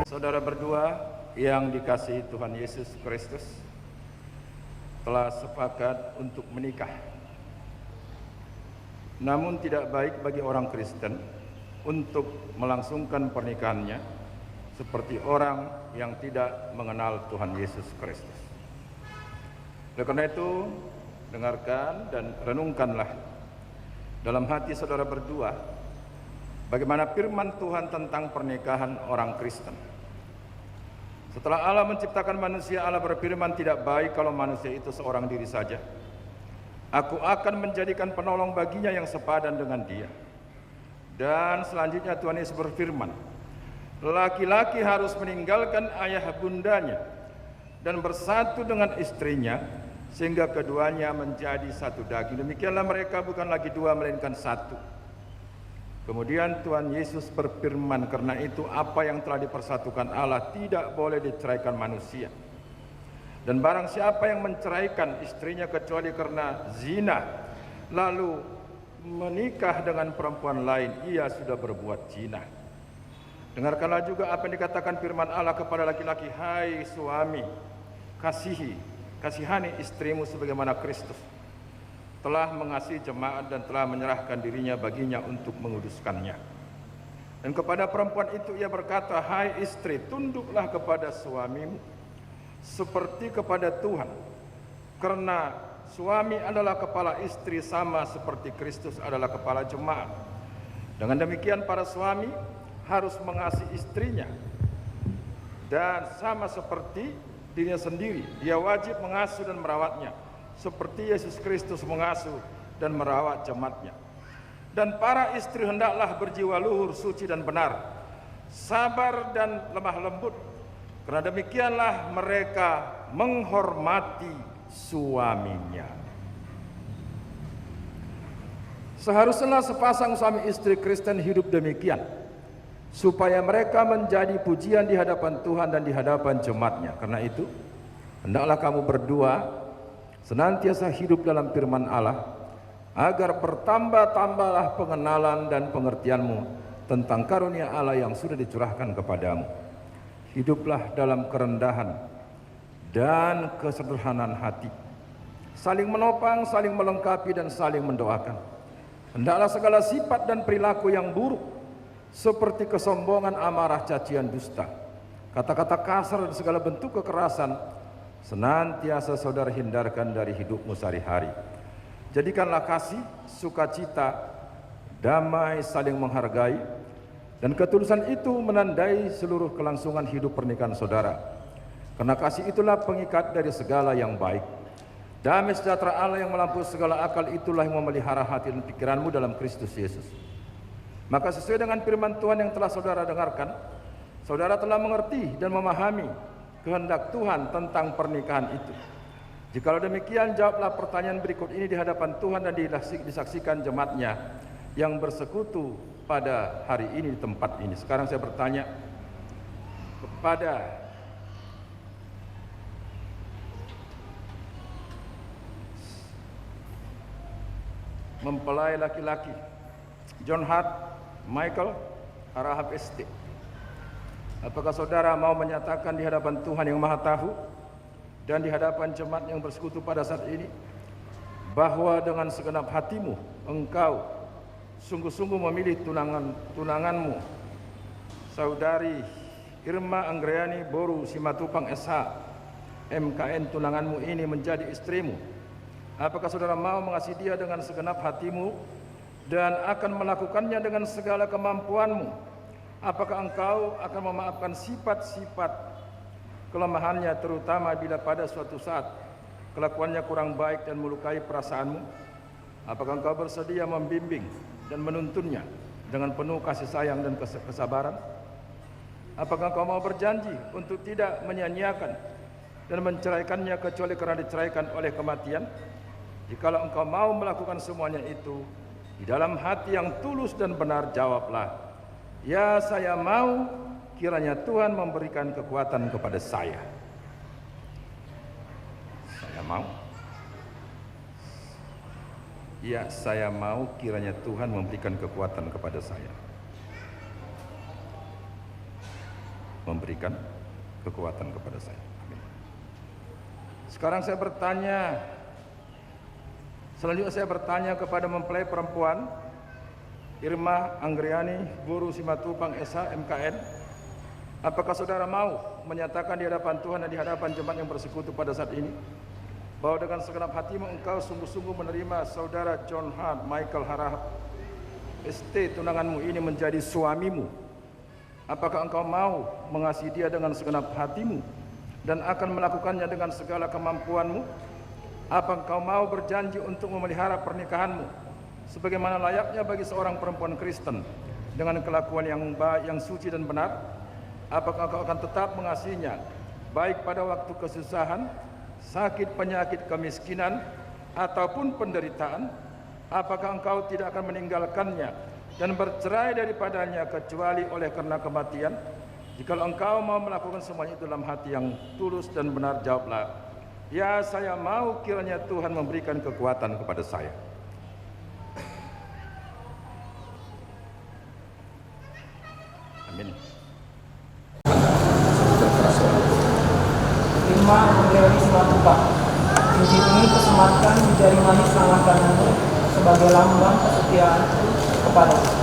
Saudara berdua yang dikasihi Tuhan Yesus Kristus telah sepakat untuk menikah. Namun tidak baik bagi orang Kristen untuk melangsungkan pernikahannya seperti orang yang tidak mengenal Tuhan Yesus Kristus. Oleh karena itu, dengarkan dan renungkanlah dalam hati saudara berdua bagaimana firman Tuhan tentang pernikahan orang Kristen. Setelah Allah menciptakan manusia, Allah berfirman, tidak baik kalau manusia itu seorang diri saja. Aku akan menjadikan penolong baginya yang sepadan dengan dia. Dan selanjutnya Tuhan Yesus berfirman, laki-laki harus meninggalkan ayah bundanya dan bersatu dengan istrinya, sehingga keduanya menjadi satu daging. Demikianlah mereka bukan lagi dua, melainkan satu. Kemudian Tuhan Yesus berfirman, karena itu apa yang telah dipersatukan Allah tidak boleh diceraikan manusia. Dan barang siapa yang menceraikan istrinya kecuali karena zina, lalu menikah dengan perempuan lain, ia sudah berbuat zina. Dengarkanlah juga apa yang dikatakan firman Allah kepada laki-laki, hai suami, kasihani istrimu sebagaimana Kristus telah mengasihi jemaat dan telah menyerahkan dirinya baginya untuk menguduskannya. Dan kepada perempuan itu ia berkata, hai istri, tunduklah kepada suamimu seperti kepada Tuhan, karena suami adalah kepala istri sama seperti Kristus adalah kepala jemaat. Dengan demikian para suami harus mengasihi istrinya dan sama seperti dirinya sendiri. Dia wajib mengasuh dan merawatnya seperti Yesus Kristus mengasuh dan merawat jemaatnya. Dan para istri hendaklah berjiwa luhur, suci dan benar, sabar dan lemah lembut, karena demikianlah mereka menghormati suaminya. Seharusnya sepasang suami istri Kristen hidup demikian, supaya mereka menjadi pujian di hadapan Tuhan dan di hadapan jemaatnya. Karena itu, hendaklah kamu berdua senantiasa hidup dalam firman Allah, agar bertambah-tambahlah pengenalan dan pengertianmu tentang karunia Allah yang sudah dicurahkan kepadamu. Hiduplah dalam kerendahan dan kesederhanaan hati, saling menopang, saling melengkapi dan saling mendoakan. Hendaklah segala sifat dan perilaku yang buruk seperti kesombongan, amarah, cacian, dusta, kata-kata kasar dan segala bentuk kekerasan senantiasa saudara hindarkan dari hidupmu sehari-hari. Jadikanlah kasih, sukacita, damai, saling menghargai, dan ketulusan itu menandai seluruh kelangsungan hidup pernikahan saudara. Karena kasih itulah pengikat dari segala yang baik. Damai sejahtera Allah yang melampaui segala akal itulah yang memelihara hati dan pikiranmu dalam Kristus Yesus. Maka sesuai dengan firman Tuhan yang telah saudara dengarkan, saudara telah mengerti dan memahami kehendak Tuhan tentang pernikahan itu. Jikalau demikian, jawablah pertanyaan berikut ini di hadapan Tuhan dan disaksikan jemaatnya yang bersekutu pada hari ini di tempat ini. Sekarang saya bertanya kepada mempelai laki-laki John Hart Michael Harahap ST, apakah saudara mau menyatakan di hadapan Tuhan yang Maha Tahu dan di hadapan jemaat yang bersekutu pada saat ini bahwa dengan segenap hatimu engkau sungguh-sungguh memilih tunanganmu, saudari Irma Anggreani Boru Simatupang SH MKN, tunanganmu ini menjadi istrimu? Apakah saudara mau mengasihi dia dengan segenap hatimu dan akan melakukannya dengan segala kemampuanmu? Apakah engkau akan memaafkan sifat-sifat kelemahannya, terutama bila pada suatu saat kelakuannya kurang baik dan melukai perasaanmu? Apakah engkau bersedia membimbing dan menuntunnya dengan penuh kasih sayang dan kesabaran? Apakah engkau mau berjanji untuk tidak menyia-nyiakan dan menceraikannya kecuali karena diceraikan oleh kematian? Jikalau engkau mau melakukan semuanya itu di dalam hati yang tulus dan benar, jawablah, ya saya mau, kiranya Tuhan memberikan kekuatan kepada saya. Saya mau. Ya, saya mau kiranya Tuhan memberikan kekuatan kepada saya. Memberikan kekuatan kepada saya. Amin. Sekarang saya bertanya, selanjutnya saya bertanya kepada mempelai perempuan Irma Anggriani Boru Simatupang SH MKN, apakah saudara mau menyatakan di hadapan Tuhan dan di hadapan jemaat yang bersekutu pada saat ini bahwa dengan segenap hatimu engkau sungguh-sungguh menerima saudara John Hart Michael Harahap ST tunanganmu ini menjadi suamimu? Apakah engkau mau mengasihi dia dengan segenap hatimu dan akan melakukannya dengan segala kemampuanmu? Apa engkau mau berjanji untuk memelihara pernikahanmu sebagaimana layaknya bagi seorang perempuan Kristen dengan kelakuan yang baik, yang suci dan benar? Apakah engkau akan tetap mengasihinya baik pada waktu kesusahan, sakit, penyakit, kemiskinan, ataupun penderitaan? Apakah engkau tidak akan meninggalkannya dan bercerai daripadanya kecuali oleh karena kematian? Jikalau engkau mau melakukan semuanya itu dalam hati yang tulus dan benar, jawablah, ya, saya mau kiranya Tuhan memberikan kekuatan kepada saya. Amin. Irma Anggriani Simatupang, cincin ini kusematkan di jari manis tangan kananmu sebagai lambang kesetiaanku kepadamu.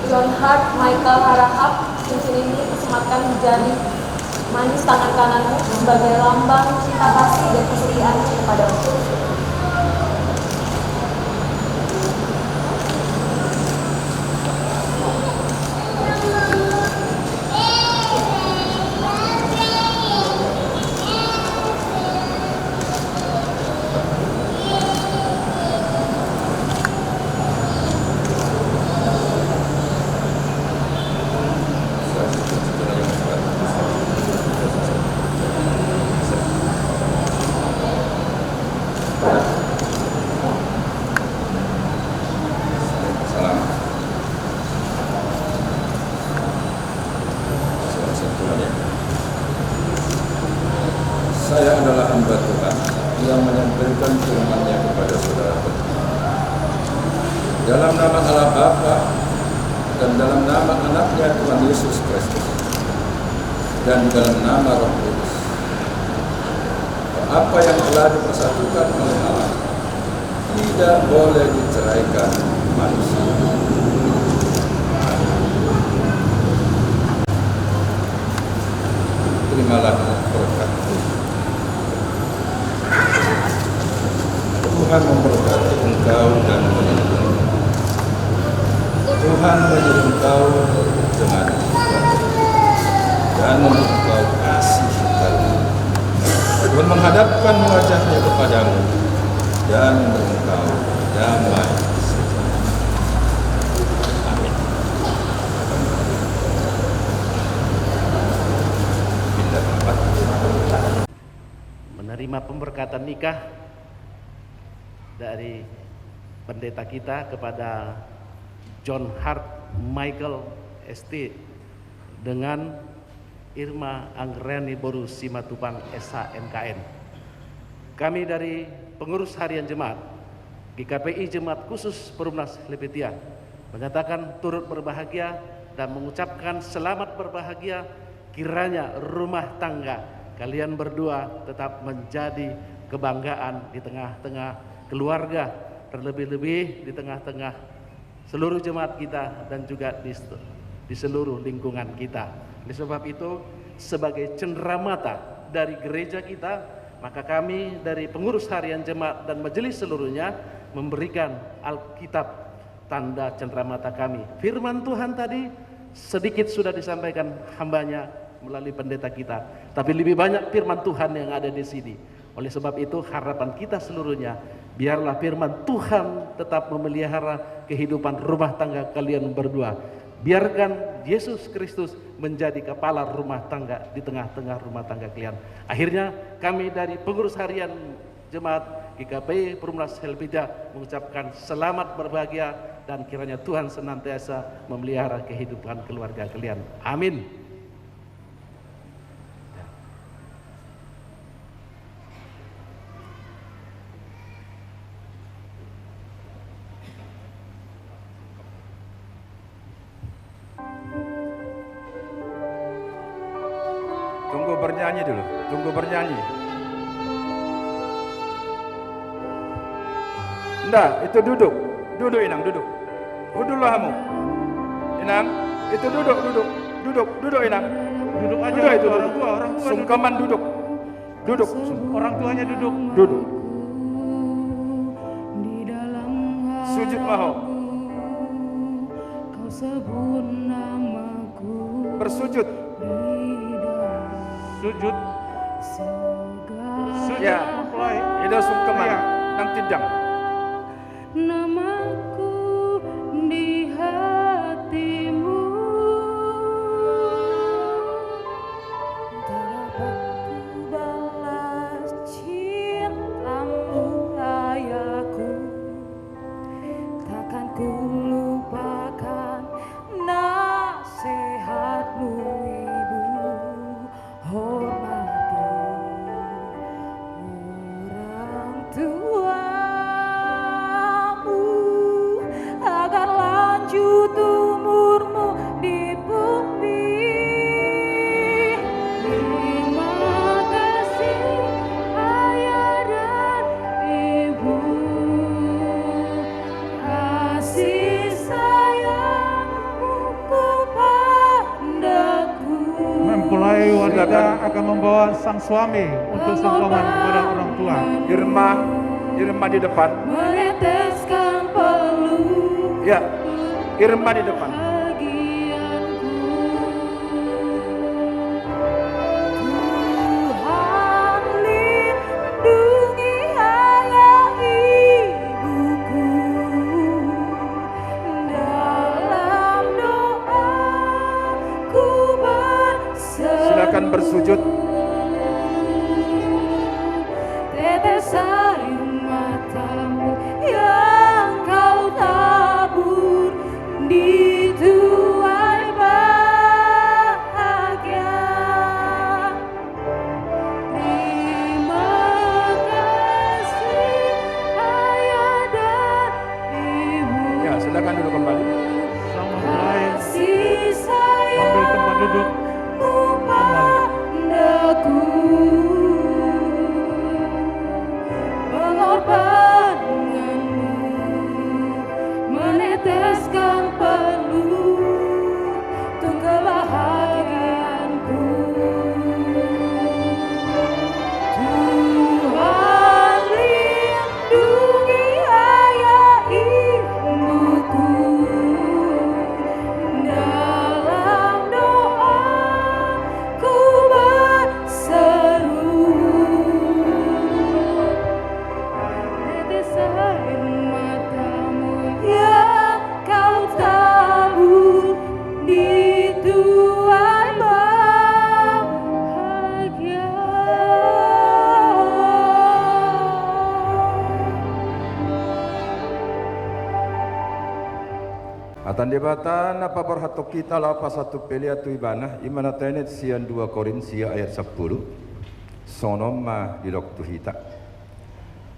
John Hart Michael Harahap, cincin ini kusematkan di jari manis tangan kananmu sebagai lambang cinta kasih dan kesetiaanku kepadamu. Saya adalah hamba Tuhan yang menyampaikan firman-Nya kepada saudara. Dalam nama Allah Bapa dan dalam nama Anaknya Tuhan Yesus Kristus dan dalam nama Roh Kudus, apa yang telah dipersatukan oleh Allah tidak boleh diceraikan manusia. Terimalah berkat. Tuhan memberkati engkau dan melindungi. Tuhan menyertai engkau dengan dan memberi engkau kasih karunia. Tuhan menghadapkan wajahnya kepadamu dan memberi engkau damai sejahtera. Amin. Pindah tempat. Menerima pemberkatan nikah dari pendeta kita kepada John Hart Michael ST dengan Irma Anggriani Boru Simatupang SH MKN. Kami dari pengurus harian jemaat GKPI Jemaat Khusus Perumnas Lepetia menyatakan turut berbahagia dan mengucapkan selamat berbahagia, kiranya rumah tangga kalian berdua tetap menjadi kebanggaan di tengah-tengah keluarga, terlebih-lebih di tengah-tengah seluruh jemaat kita dan juga di seluruh lingkungan kita. Oleh sebab itu, sebagai cenderamata dari gereja kita, maka kami dari pengurus harian jemaat dan majelis seluruhnya memberikan Alkitab tanda cenderamata kami. Firman Tuhan tadi sedikit sudah disampaikan hambanya melalui pendeta kita, tapi lebih banyak firman Tuhan yang ada di sini. Oleh sebab itu harapan kita seluruhnya, biarlah firman Tuhan tetap memelihara kehidupan rumah tangga kalian berdua. Biarkan Yesus Kristus menjadi kepala rumah tangga di tengah-tengah rumah tangga kalian. Akhirnya kami dari pengurus harian Jemaat GKP Perumnas Helpija mengucapkan selamat berbahagia dan kiranya Tuhan senantiasa memelihara kehidupan keluarga kalian. Amin. Tunggu bernyanyi dulu, tunggu bernyanyi. Enggak, itu duduk. Duduk Inang, duduk. Duduklah kamu. Inang, itu duduk Inang. Duduk aja, Duduk itu, orang tua sungkeman duduk. Duduk. orang tuanya duduk. Duduk. Sujud maho. Bersujud. Sujud. Ya, Mulai. itu sungkeman. Ya. Nang tidang. Namaku di hatimu, tak dapat ku balas cintamu ayahku, takkan ku lupakan nasihatmu ibu, hormati orang tua agar lanjut umurmu di bumi. Terima kasih ayah dan ibu, kasih sayangmu kepadaku. Mempelai wanita akan membawa sang suami untuk sungkaman kepada orang tua. Irma di depan. Meneteskan peluk Ya, Irma di depan. bagianku. Tuhan lindungi ayah ibuku, dalam doaku berseru. Silakan bersujud. Tetes air matamu yang kau tabur di tuai bahagia. Terima kasih ayah dan ibu, Ya, silakan duduk kembali. Sang mempelai kasih ambil tempat duduk. sayangmu padaku, pengorbananmu meneteskan peluk untuk kebahagiaanku. Tuhan lindungi ayah ibuku, dalam doaku berseru. Tetes air matamu yang kau tabur di tuai bahagia. Atan debatan apa berhatok kita lah apa satu pelia tu ibana imana tenet sian 2 Korinsia ayat 10 sonoma di waktu hita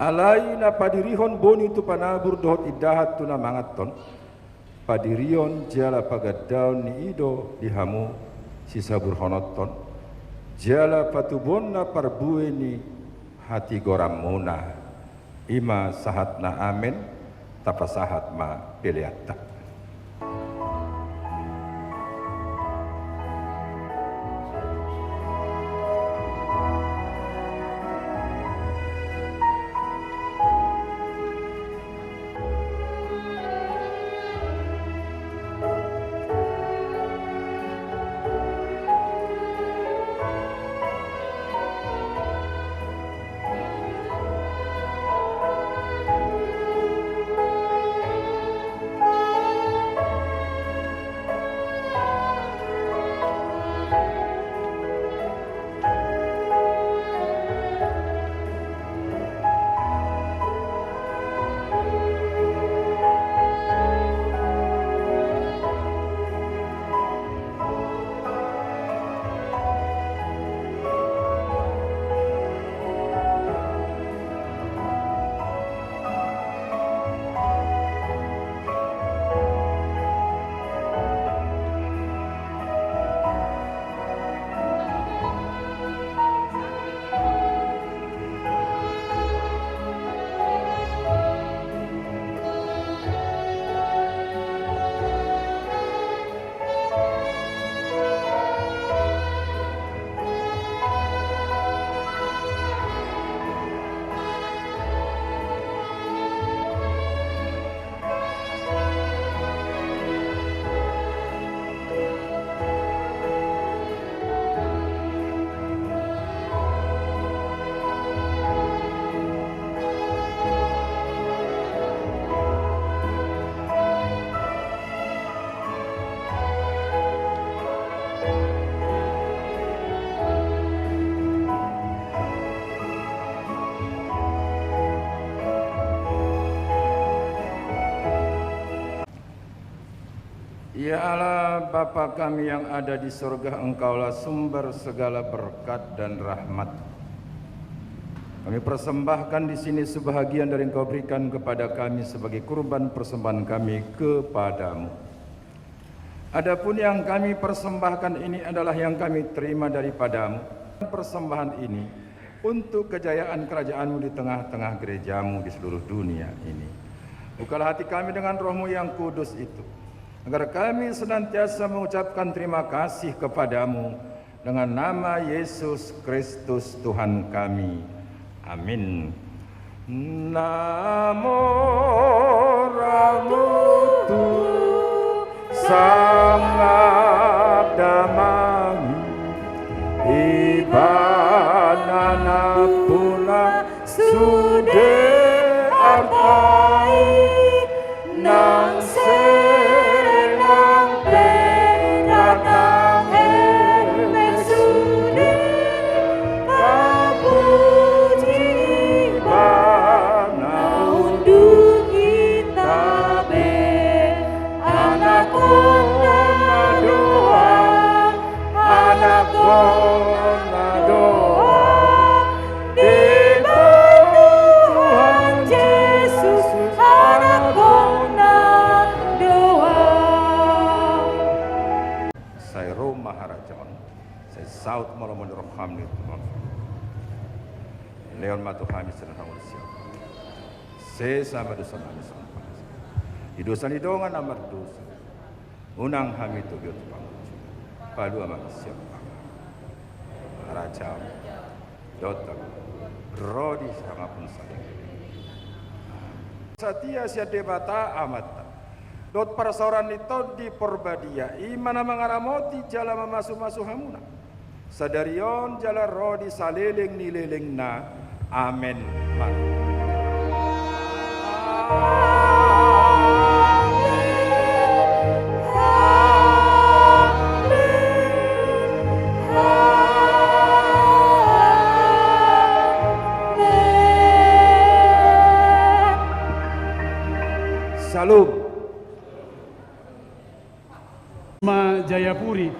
alaina padirihon boni tu panabur dohot idahat tu namangaton padirion jala pagadaun ni ido dihamu sisa burhonoton jala patubonna parbue ni hati goramuna ima sahatna amen tapa sahat ma peliata. Ya Allah, Bapa kami yang ada di surga, Engkaulah sumber segala berkat dan rahmat. Kami persembahkan di sini sebahagian dari Engkau berikan kepada kami sebagai kurban persembahan kami kepadamu. Adapun yang kami persembahkan ini adalah yang kami terima daripadamu. Persembahan ini untuk kejayaan kerajaan-Mu di tengah-tengah gereja-Mu di seluruh dunia ini. Bukalah hati kami dengan Roh-Mu yang kudus itu, agar kami senantiasa mengucapkan terima kasih kepadamu dengan nama Yesus Kristus Tuhan kami. Amin. Namo Ramutu Sangat Damai Ibanana Pula Sude Artai Nang Senang Peratang Heme Sude Kapuji Bana Undu Kita Be Anak Kona Doa Anak Kona Doa Tuhan Yesus Anak Kona Doa. Saya Roh Maharaja, saya saut malam rohani Tuhan. Leon matu kami sedang manusia. Saya sama dosa manusia. Hidusan hidungan amar dosa. Unang kami tu biot pang. Palu manusia. Raja, Dotang, Rodi sama pun saya. Satia sia debata amata. Dot parasoran itu di perbadia. Imana mengaramoti jala memasu-masu hamuna. Sadarion jala rodi saleleng nileleng na. Amen. Salam. Ima Jayapuri,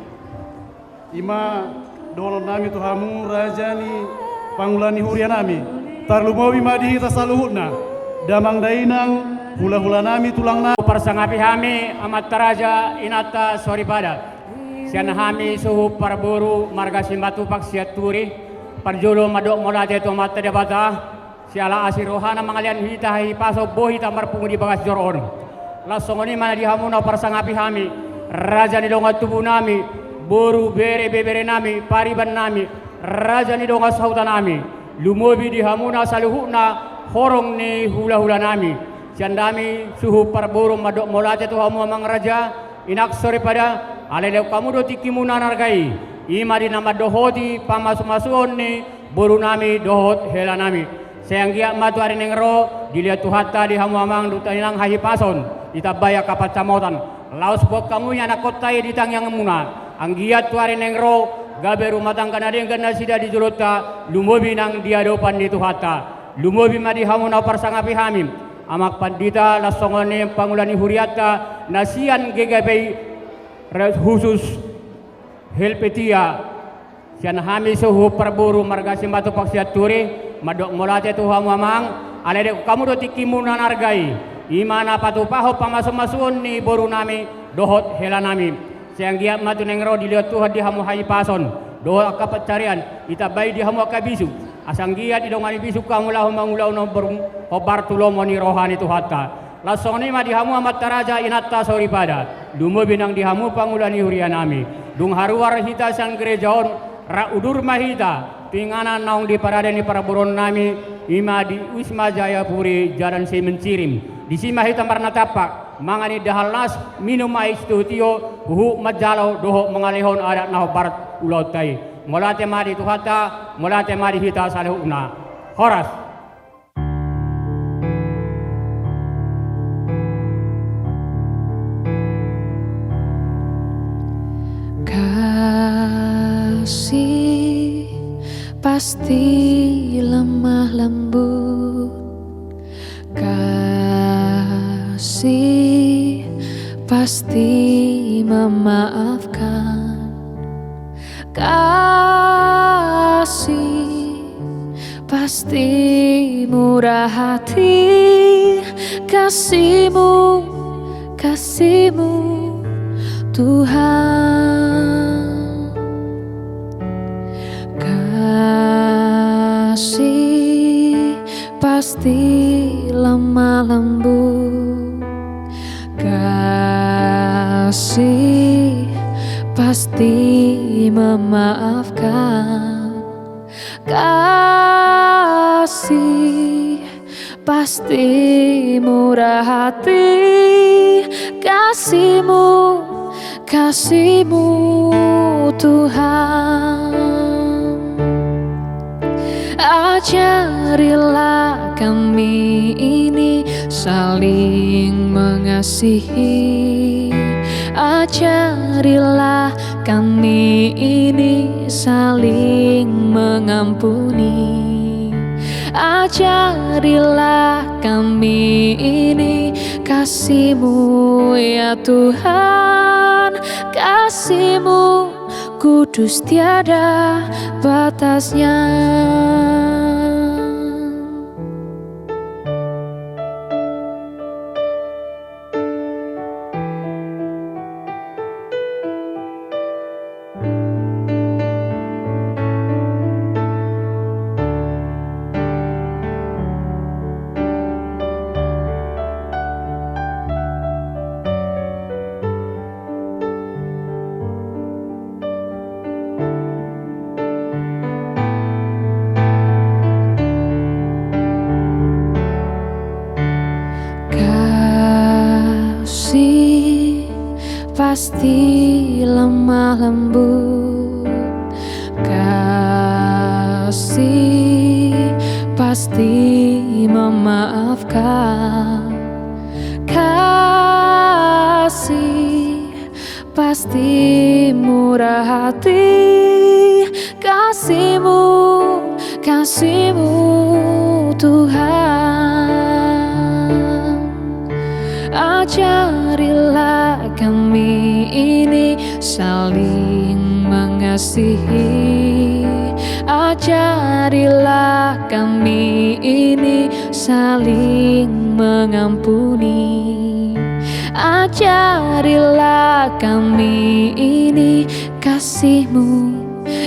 Ima dolon nami Tuhamu Rajani Pangulani Hurianami, Tarlumawi Madihi Tasaluhutna, Damang Dainang Hula-hula nami tulang na Parsangapi hami amat taraja inata soripada sian hami suhu parburu marga simbatupak siaturi parjulo madok molate to mata debata siala asirohana mangalian hita hi paso bohi tamar pungu di bagas joron lasong ini mana dihamuna parsangapi hami raja ni donga tubuh nami boru bere bebere nami pariban nami raja ni donga sauta nami lumobi dihamuna saluhuna horong ni hula-hula nami Jandami suhu parburu madok molate tu hamu amang raja inak sore pada alele kamu do tikimu nanargai ima di nama dohoti pamasu-masuon ni buru nami dohot hela nami sayanggia matu ari nengro dilihat tuhata di hamu amang dutainang hahi pason itabaya kapat camotan laos bok kamu yang nakotai di tangyang muna anggiat tu ari nengro gaberu matang kanadeng gana sida di julota lumobi nang diadopan di tuhata lumobi madi hamu na parsangapi hamim amak pandita lasongone pangulani huriata nasian GGB khusus helpetia sian hami suhu perburu marga simbatu paksiaturi madok molate tuhamu amang alede kamu do tikimu nanargai imana patu paho pamasuk-masuon ni boru nami dohot hela nami siang giat matu nengro dilihat tuhan di hamu hayi pason dohot akapat carian itabai di hamu akabisu asang giat idongani bisu kamulah mangulau no hobar tulomoni rohani tuhata lasong ni ma dihamu amat taraja inatta soripada dumo binang dihamu pangulani hurianami dung haruar hita sang gerejaon ra udur mahita pingana naung di paradeni para buron nami ima di Wisma Jayapuri jalan si mencirim di sima hita marna tapak mangani dahalas minum ais tutio hu majalo doho mengalihon adat naho barat ulotai molate mari tuhata molate mari hita salihuna horas kasih pasti lemah lembut kasih pasti memaafkan. Kasih pasti murah hati, kasih-Mu, kasih-Mu Tuhan. Kasih pasti lemah lembut, kasih pasti memaafkan. Kasih pasti murah hati, kasih-Mu, kasih-Mu Tuhan. Ajarilah kami ini saling mengasihi, ajarilah kami ini saling mengampuni, ajarilah kami ini kasih-Mu ya Tuhan, kasih-Mu kudus tiada batasnya. Kasih pasti lemah lembut, kasih pasti memaafkan, kasih pasti murah hati, kasih-Mu, kasih-Mu Tuhan. Ajarilah kami ini saling mengasihi, ajarilah kami ini saling mengampuni, ajarilah kami ini kasih-Mu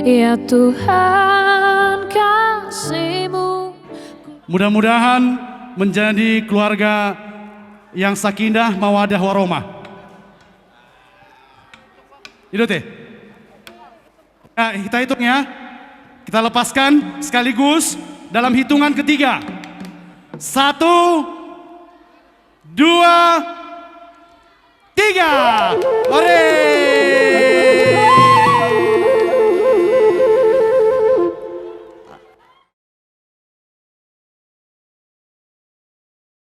ya Tuhan, kasih-Mu. Mudah-mudahan menjadi keluarga yang sakinah, mawadah, warahmah. Itu teh. Nah, kita hitung ya. Kita lepaskan sekaligus dalam hitungan ketiga. 1, 2, 3. Mari.